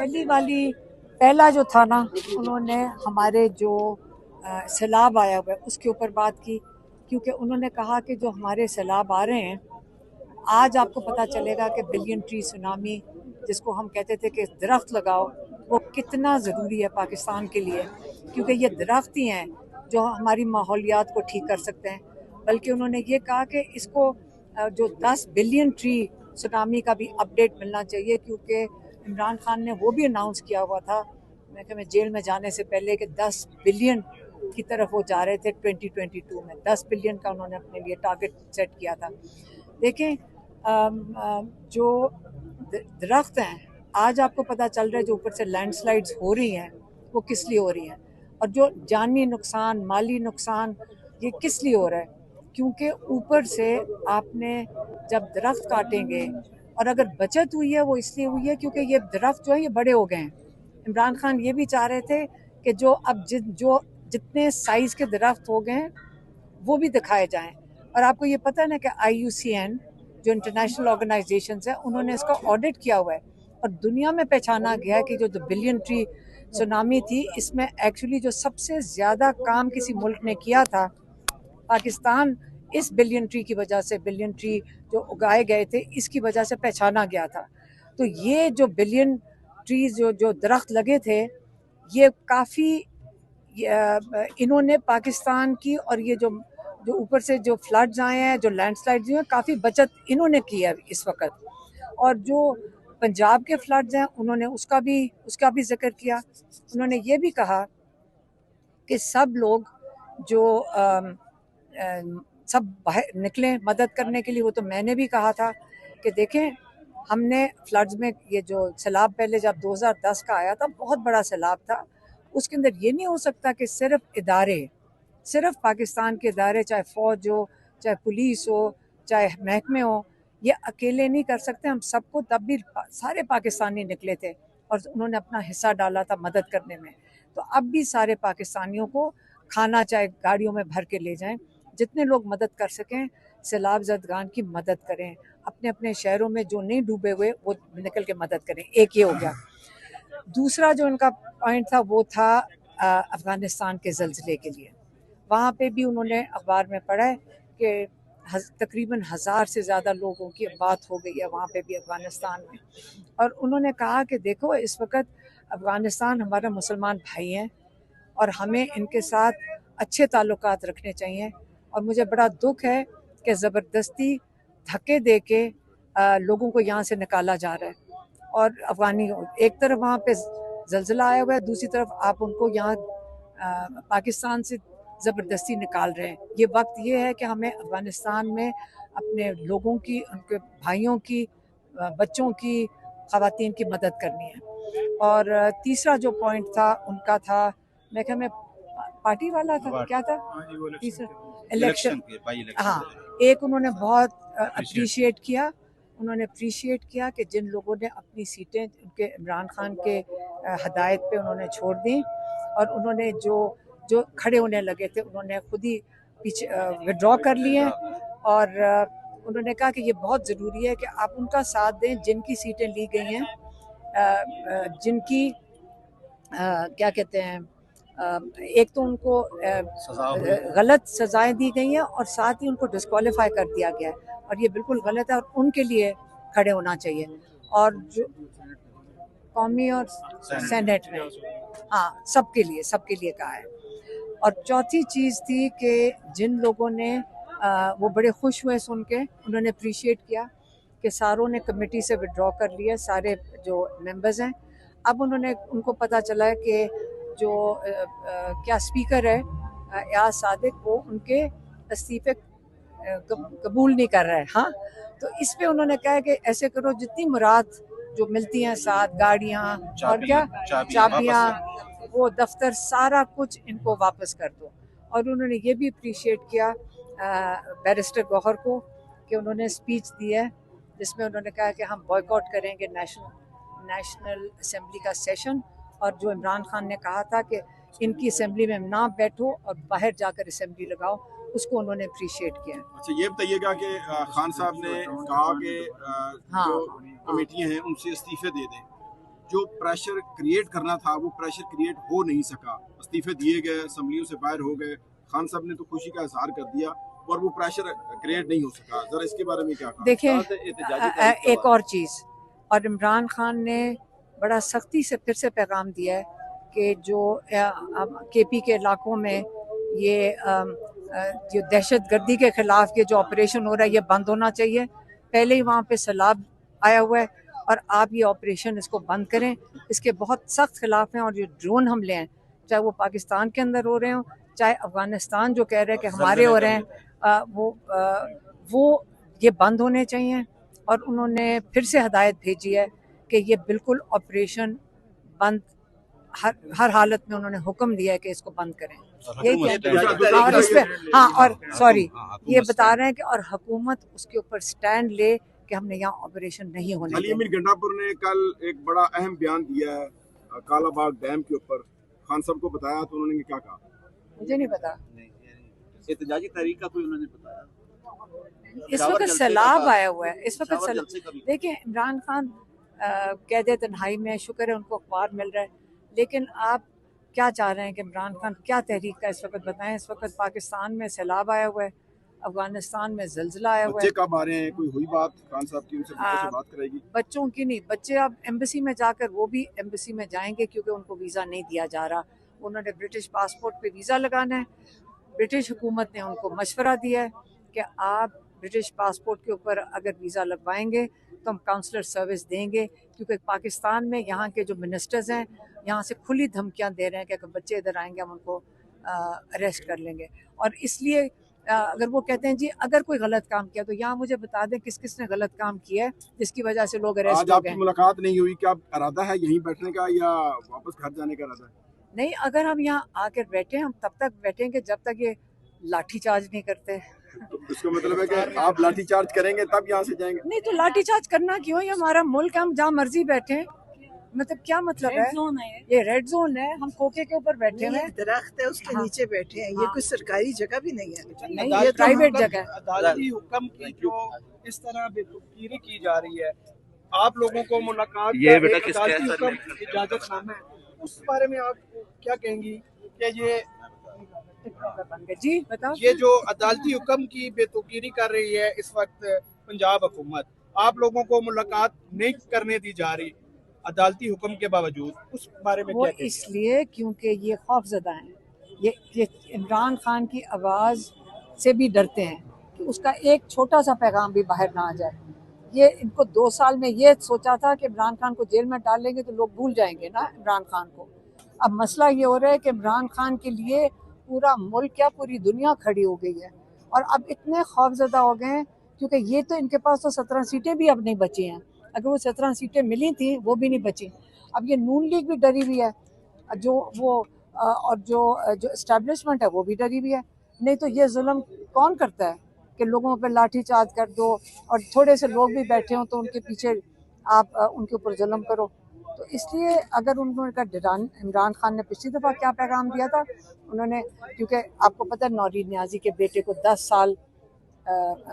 पहला जो था ना, उन्होंने हमारे जो सैलाब आया हुआ है उसके ऊपर बात की, क्योंकि उन्होंने कहा कि जो हमारे सैलाब आ रहे हैं, आज आपको पता चलेगा कि बिलियन ट्री सुनामी, जिसको हम कहते थे कि दरख्त लगाओ, वो कितना ज़रूरी है पाकिस्तान के लिए, क्योंकि ये दरख्त ही हैं जो हमारी माहौलियात को ठीक कर सकते हैं। बल्कि उन्होंने ये कहा कि इसको जो 10 बिलियन ट्री सुनामी का भी अपडेट मिलना चाहिए, क्योंकि इमरान खान ने वो भी अनाउंस किया हुआ था मैं जेल में जाने से पहले कि 10 बिलियन की तरफ वो जा रहे थे 2022 में। 10 बिलियन का उन्होंने अपने लिए टारगेट सेट किया था। देखें, जो दरख्त हैं, आज आपको पता चल रहा है जो ऊपर से लैंडस्लाइड्स हो रही हैं वो किस लिए हो रही हैं, और जो जानी नुकसान, माली नुकसान, ये किस लिए हो रहा है, क्योंकि ऊपर से आपने जब दरख्त काटेंगे, और अगर बचत हुई है वो इसलिए हुई है क्योंकि ये दरख्त जो है ये बड़े हो गए हैं। इमरान खान ये भी चाह रहे थे कि जो अब जो जितने साइज़ के दरख्त हो गए हैं वो भी दिखाए जाएं। और आपको ये पता है ना कि IUCN जो इंटरनेशनल ऑर्गेनाइजेशन है, उन्होंने इसका ऑडिट किया हुआ है, और दुनिया में पहचाना गया है कि जो बिलियन ट्री सुनामी थी, इसमें एक्चुअली जो सबसे ज़्यादा काम किसी मुल्क ने किया था, पाकिस्तान इस बिलियन ट्री की वजह से, बिलियन ट्री जो उगाए गए थे इसकी वजह से पहचाना गया था। तो ये जो बिलियन ट्रीज जो दरख्त लगे थे, ये काफ़ी इन्होंने पाकिस्तान की, और ये जो जो ऊपर से जो फ्लड्स आए हैं, जो लैंडस्लाइड्स हुए हैं, काफ़ी बचत इन्होंने की है इस वक्त। और जो पंजाब के फ्लड्स हैं, उन्होंने उसका भी जिक्र किया। उन्होंने ये भी कहा कि सब लोग जो सब बाहर निकलें मदद करने के लिए। वो तो मैंने भी कहा था कि देखें, हमने फ्लड्स में ये जो सैलाब पहले जब 2010 का आया था, बहुत बड़ा सैलाब था, उसके अंदर ये नहीं हो सकता कि सिर्फ पाकिस्तान के इदारे, चाहे फ़ौज हो, चाहे पुलिस हो, चाहे महकमे हो, ये अकेले नहीं कर सकते। हम सबको, तब भी सारे पाकिस्तानी निकले थे और उन्होंने अपना हिस्सा डाला था मदद करने में। तो अब भी सारे पाकिस्तानियों को खाना चाहे गाड़ियों में भर के ले जाएं, जितने लोग मदद कर सकें सैलाब ज़दगान की मदद करें। अपने अपने शहरों में जो नहीं डूबे हुए वो निकल के मदद करें। एक ये हो गया। दूसरा जो इनका पॉइंट था वो था अफ़गानिस्तान के ज़लज़ले के लिए। वहाँ पे भी उन्होंने अखबार में पढ़ा है कि तकरीबन 1000 से ज़्यादा लोगों की बात हो गई है वहाँ पे भी, अफ़गानिस्तान में। और उन्होंने कहा कि देखो, इस वक्त अफ़गानिस्तान हमारा मुसलमान भाई हैं और हमें इनके साथ अच्छे ताल्लुकात रखने चाहिए। और मुझे बड़ा दुख है कि ज़बरदस्ती धक्के दे के लोगों को यहाँ से निकाला जा रहा है। और अफ़गानी, एक तरफ वहाँ पे ज़लज़ला आया हुआ है, दूसरी तरफ आप उनको यहाँ पाकिस्तान से ज़बरदस्ती निकाल रहे हैं। ये वक्त ये है कि हमें अफ़गानिस्तान में अपने लोगों की, उनके भाइयों की, बच्चों की, ख़वातीन की मदद करनी है। और तीसरा जो पॉइंट था उनका था, मैं क्या, मैं पार्टी वाला था, क्या था तीसरा, इलेक्शन। हाँ, एक उन्होंने बहुत अप्रिशिएट किया। उन्होंने अप्रिशिएट किया कि जिन लोगों ने अपनी सीटें उनके इमरान खान के हदायत पे उन्होंने छोड़ दी, और उन्होंने जो खड़े होने लगे थे उन्होंने खुद ही पीछे विड्रॉ कर लिए। और उन्होंने कहा कि ये बहुत ज़रूरी है कि आप उनका साथ दें जिनकी सीटें ली गई हैं, जिनकी क्या कहते हैं, एक तो उनको गलत सजाएं दी गई हैं और साथ ही उनको डिस्क्वालीफाई कर दिया गया है, और ये बिल्कुल गलत है और उनके लिए खड़े होना चाहिए। और जो कौमी और सेनेट में, हाँ, सबके लिए कहा है। और चौथी चीज़ थी कि जिन लोगों ने वो बड़े खुश हुए सुन के, उन्होंने अप्रिशिएट किया कि सारों ने कमेटी से विड्रॉ कर लिया, सारे जो मेंबर्स हैं। अब उनको पता चला है कि जो क्या स्पीकर है एयाज सादिक, वो उनके इस्तीफे कबूल नहीं कर रहा है। हाँ, तो इस पे उन्होंने कहा कि ऐसे करो, जितनी मुराद जो मिलती हैं, साथ गाड़ियाँ और क्या चाबियाँ, वो दफ्तर, सारा कुछ इनको वापस कर दो। और उन्होंने ये भी अप्रिशिएट किया बैरिस्टर गौहर को कि उन्होंने स्पीच दी है जिसमें उन्होंने कहा कि हम बॉयकॉट करेंगे नेशनल असेंबली का सेशन, और जो इमरान खान ने कहा था कि इनकी असेंबली में ना बैठो और बाहर जाकर असेंबली लगाओ, उसको उन्होंने अप्रिशिएट किया। अच्छा, ये बताइएगा कि खान साहब ने कहा कि जो कमेटियां हैं उनसे इस्तीफे दे दें, जो प्रेशर क्रिएट करना था वो प्रेशर क्रिएट हो नहीं सका, इस्तीफे दिए गए, असम्बलियों से बाहर हो गए, खान साहब ने तो खुशी का इजहार कर दिया और वो प्रेशर क्रिएट नहीं हो सका। जरा इसके बारे में क्या कहा? देखिए एक और चीज़, और इमरान खान ने बड़ा सख्ती से फिर से पैगाम दिया है कि जो केपी के इलाकों में ये जो दहशत गर्दी के खिलाफ ये जो ऑपरेशन हो रहा है ये बंद होना चाहिए। पहले ही वहाँ पे सैलाब आया हुआ है और आप ये ऑपरेशन इसको बंद करें, इसके बहुत सख्त खिलाफ हैं। और जो ड्रोन हमले हैं, चाहे वो पाकिस्तान के अंदर हो रहे हों, चाहे अफगानिस्तान जो कह रहे हैं कि हमारे हो रहे हैं, वो ये बंद होने चाहिए। और उन्होंने फिर से हदायत भेजी है कि ये बिल्कुल ऑपरेशन बंद, हर हालत में उन्होंने हुक्म दिया है कि इसको बंद करें। ये और इस पे और सॉरी ये बता रहे हैं कि और हुकूमत उसके ऊपर स्टैंड ले कि हमने यहाँ ऑपरेशन नहीं होने अली अमीर गंडापुर ने कल एक बड़ा अहम बयान दिया है कालाबाग डैम के ऊपर, खान साहब को बताया तो उन्होंने क्या कहा? मुझे नहीं पता। एहतजाजी तहरीक का कोई उन्होंने बताया? इस वक्त सैलाब आया हुआ है, इस वक्त देखिए इमरान खान कैद तन्हाई में, शुक्र है उनको अखबार मिल रहा है, लेकिन आप क्या चाह रहे हैं कि इमरान खान क्या तहरीक का इस वक्त बताएं? इस वक्त पाकिस्तान में सैलाब आया हुआ है, अफगानिस्तान में जलजिला आया हुआ है। बच्चे कब आ रहे हैं? कोई हुई बात खान साहब की, उनसे बात करेगी? बच्चों की नहीं, बच्चे अब एम्बेसी में जाकर वो भी एम्बेसी में जाएंगे क्योंकि उनको वीज़ा नहीं दिया जा रहा। उन्होंने ब्रिटिश पासपोर्ट पे वीज़ा लगाना है। ब्रिटिश हुकूमत ने उनको मशवरा दिया है कि आप ब्रिटिश पासपोर्ट के ऊपर अगर वीज़ा लगवाएंगे तो हम काउंसलर सर्विस देंगे, क्योंकि पाकिस्तान में यहाँ के जो मिनिस्टर्स हैं यहाँ से खुली धमकियाँ दे रहे हैं कि अगर बच्चे इधर आएंगे हम उनको अरेस्ट कर लेंगे। और इसलिए अगर वो कहते हैं जी अगर कोई गलत काम किया तो यहाँ मुझे बता दें किस किस ने गलत काम किया है जिसकी वजह से लोग अरेस्ट हो गए। आज आपकी मुलाकात नहीं हुई, क्या इरादा है यहीं बैठने का या वापस घर जाने का इरादा है? नहीं, अगर हम यहाँ आकर बैठे हम तब तक बैठेंगे जब तक ये लाठी चार्ज नहीं करते। तो इसका मतलब है कि आप लाठी चार्ज करेंगे तब यहाँ से जाएंगे? नहीं तो लाठी चार्ज करना क्यों, ये हमारा मुल्क है, हम जहाँ मर्जी बैठे। मतलब क्या मतलब है? ये रेड जोन है, हम खोखे के ऊपर बैठे हैं, दरख्त है उसके नीचे बैठे हैं। ये कोई सरकारी जगह भी नहीं है, नहीं ये प्राइवेट जगह है। अदालती हुक्म की जो इस तरह बेतुकीरी की जा रही है, आप लोगों को मुलाकात ये बेटा अदालती हुक्म इजाजतनामा है, उस बारे में आप क्या कहेंगी कि जी बताओ। ये जो अदालती हुक्म की बेतुकीरी कर रही है इस वक्त पंजाब हुकूमत, आप लोगों को मुलाकात नहीं करने दी जा रही अदालती हुक्म के बावजूद, उस बारे में वो क्या इसलिए क्योंकि ये खौफजदा हैं, ये इमरान खान की आवाज़ से भी डरते हैं कि उसका एक छोटा सा पैगाम भी बाहर ना आ जाए। ये इनको 2 साल में ये सोचा था कि इमरान खान को जेल में डालेंगे तो लोग भूल जाएंगे ना इमरान खान को। अब मसला ये हो रहा है कि इमरान खान के लिए पूरा मुल्क क्या पूरी दुनिया खड़ी हो गई है और अब इतने खौफजदा हो गए हैं क्योंकि ये तो इनके पास तो 17 सीटें भी अब नहीं बची हैं। अगर वो 17 सीटें मिली थी वो भी नहीं बची। अब ये नून लीग भी डरी हुई है, जो वो और जो एस्टेब्लिशमेंट है वो भी डरी हुई है। नहीं तो ये जुल्म कौन करता है कि लोगों पे लाठी चार्ज कर दो और थोड़े से लोग भी बैठे हों तो उनके पीछे आप उनके ऊपर जुल्म करो। तो इसलिए अगर उन्होंने इमरान खान ने पिछली दफ़ा क्या पैगाम दिया था, उन्होंने, क्योंकि आपको पता है नौरीन न्याजी के बेटे को 10 साल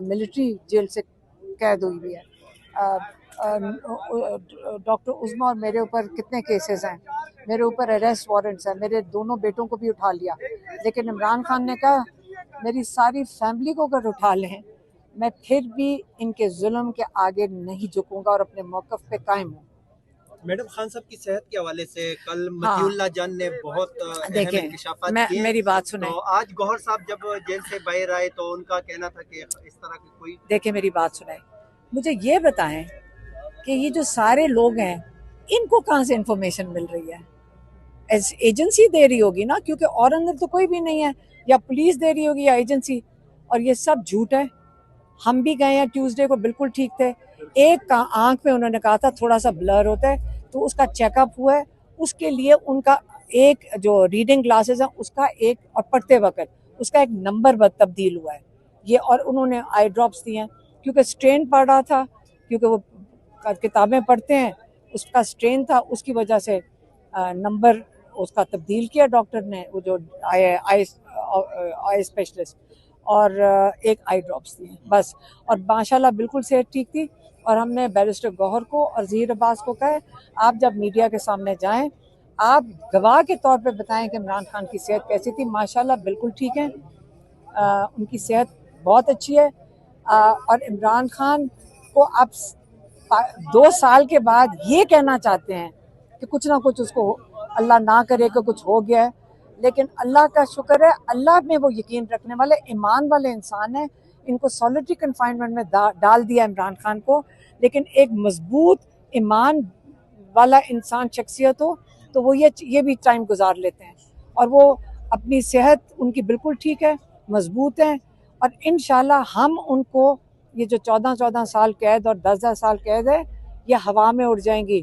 मिलिट्री जेल से कैद हुई हुई है। डॉक्टर उज़्मा और मेरे ऊपर कितने केसेस हैं, मेरे ऊपर अरेस्ट वारंट्स हैं, मेरे दोनों बेटों को भी उठा लिया। लेकिन इमरान खान ने कहा मेरी सारी फैमिली को अगर उठा लें मैं फिर भी इनके जुल्म के आगे नहीं झुकूंगा और अपने मौक़िफ़ पे कायम हूँ। मैडम, खान साहब की सेहत के हवाले से कल मतीउल्लाह जान ने बहुत अहम इंकशाफात किए। मेरी बात सुने। तो आज गौहर साहब जब जेल से बाहर आए तो उनका कहना था कि इस तरह की कोई, देखिए मेरी बात सुने, मुझे ये बताएं कि ये जो सारे लोग हैं इनको कहाँ से इंफॉर्मेशन मिल रही है? एजेंसी दे रही होगी ना, क्योंकि और अंदर तो कोई भी नहीं है, या पुलिस दे रही होगी या एजेंसी, और ये सब झूठ है। हम भी गए हैं ट्यूसडे को, बिल्कुल ठीक थे। एक आंख में उन्होंने कहा था थोड़ा सा ब्लर होता है तो उसका चेकअप हुआ है, उसके लिए उनका एक जो रीडिंग ग्लासेस है उसका एक, और पढ़ते वक्त उसका एक नंबर तब्दील हुआ है ये, और उन्होंने आई ड्रॉप्स दिए हैं क्योंकि स्ट्रेन पड़ रहा था, क्योंकि वो किताबें पढ़ते हैं, उसका स्ट्रेन था, उसकी वजह से नंबर उसका तब्दील किया डॉक्टर ने, वो जो आई स्पेशलिस्ट, और एक आई ड्रॉप्स दिए बस। और माशाल्लाह बिल्कुल सेहत ठीक थी। और हमने बैरिस्टर गौहर को और ज़हीर अब्बास को कहा आप जब मीडिया के सामने जाएं आप गवाह के तौर पे बताएं कि इमरान खान की सेहत कैसी थी। माशाल्लाह बिल्कुल ठीक है, उनकी सेहत बहुत अच्छी है। और इमरान खान को अब 2 साल के बाद ये कहना चाहते हैं कि कुछ ना कुछ उसको अल्लाह ना करे कि कुछ हो गया है, लेकिन अल्लाह का शुक्र है, अल्लाह में वो यकीन रखने वाले ईमान वाले इंसान हैं। इनको सॉलिटरी कन्फाइनमेंट में डाल दिया इमरान खान को, लेकिन एक मजबूत ईमान वाला इंसान शख्सियत हो तो वो ये भी टाइम गुजार लेते हैं। और वो अपनी सेहत उनकी बिल्कुल ठीक है, मजबूत है। और इंशाल्लाह हम उनको ये जो 14 साल कैद और 10 साल कैद है ये हवा में उड़ जाएंगी।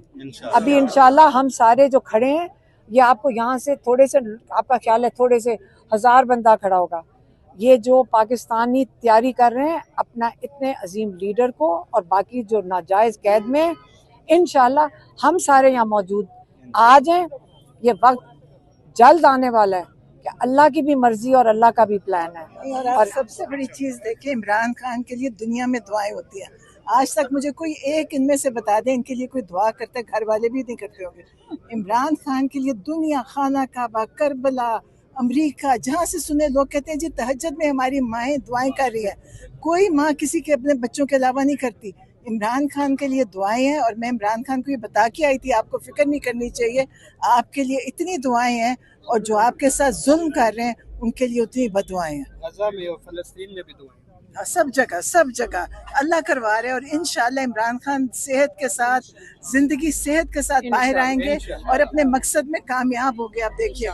अभी इंशाल्लाह हम सारे जो खड़े हैं ये आपको यहाँ से थोड़े से, आपका ख्याल है थोड़े से 1000 बंदा खड़ा होगा। ये जो पाकिस्तानी तैयारी कर रहे हैं अपना इतने अजीम लीडर को और बाकी जो नाजायज़ कैद में, इंशाल्लाह हम सारे यहाँ मौजूद आ जाएं। ये वक्त जल्द आने वाला है कि अल्लाह की भी मर्जी और अल्लाह का भी प्लान है। और आप सबसे बड़ी चीज़ देखें, इमरान खान के लिए दुनिया में दुआएं होती हैं। आज तक मुझे कोई एक इनमें से बता दें इनके लिए कोई दुआ करते, घर वाले भी नहीं करते होंगे। इमरान खान के लिए दुनिया, खाना काबा, करबला, अमेरिका, जहाँ से सुने लोग कहते हैं जी तहज्जुद में हमारी माएँ दुआएं कर रही है। कोई माँ किसी के अपने बच्चों के अलावा नहीं करती। इमरान खान के लिए दुआएं हैं और मैं इमरान खान को ये बता के आई थी आपको फिक्र नहीं करनी चाहिए, आपके लिए इतनी दुआएं हैं और जो आपके साथ जुल्म कर रहे हैं उनके लिए उतनी बदुआएं हैं। गजा में और फलस्तीन में भी दुआएं, सब जगह अल्लाह करवा रहे हैं। और इंशाल्लाह इमरान खान सेहत के साथ, जिंदगी सेहत के साथ बाहर आएंगे और अपने मकसद में कामयाब हो गए। आप देखिए।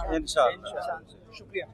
शुक्रिया।